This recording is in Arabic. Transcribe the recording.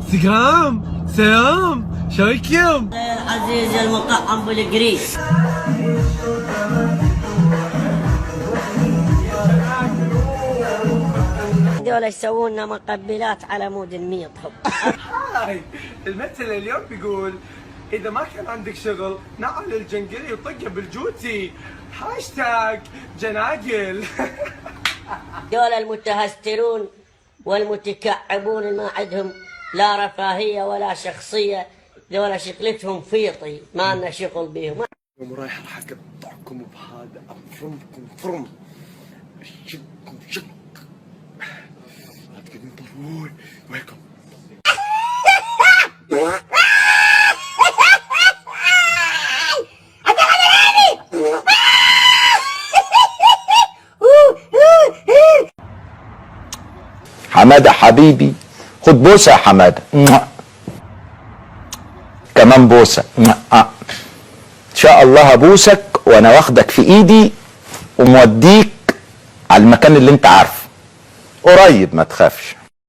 انستغرام سلام شايكم العزيز المطعم بالجريس. هذول يسوون مقبلات على مود الميط حب. هاي المثل اليوم بيقول اذا ما كان عندك شغل نعل الجنقلي وطقه بالجوتي. هاشتاج جناقل. هذول المتهسترون والمتكعبون اللي ما عندهم لا رفاهية ولا شخصية، ذولا شغلتهم فيطي، ما لنا شغل بهم. يوم رايح راح اقطعكم بهذا، افرمكم فرم، اشقكم شق، لا تقدرون تطلعون ويلكم. حمادة حبيبي خد بوسة يا حمادة، كمان بوسة. ان شاء الله هبوسك وانا واخدك في ايدي وموديك على المكان اللي انت عارفه قريب، ما تخافش.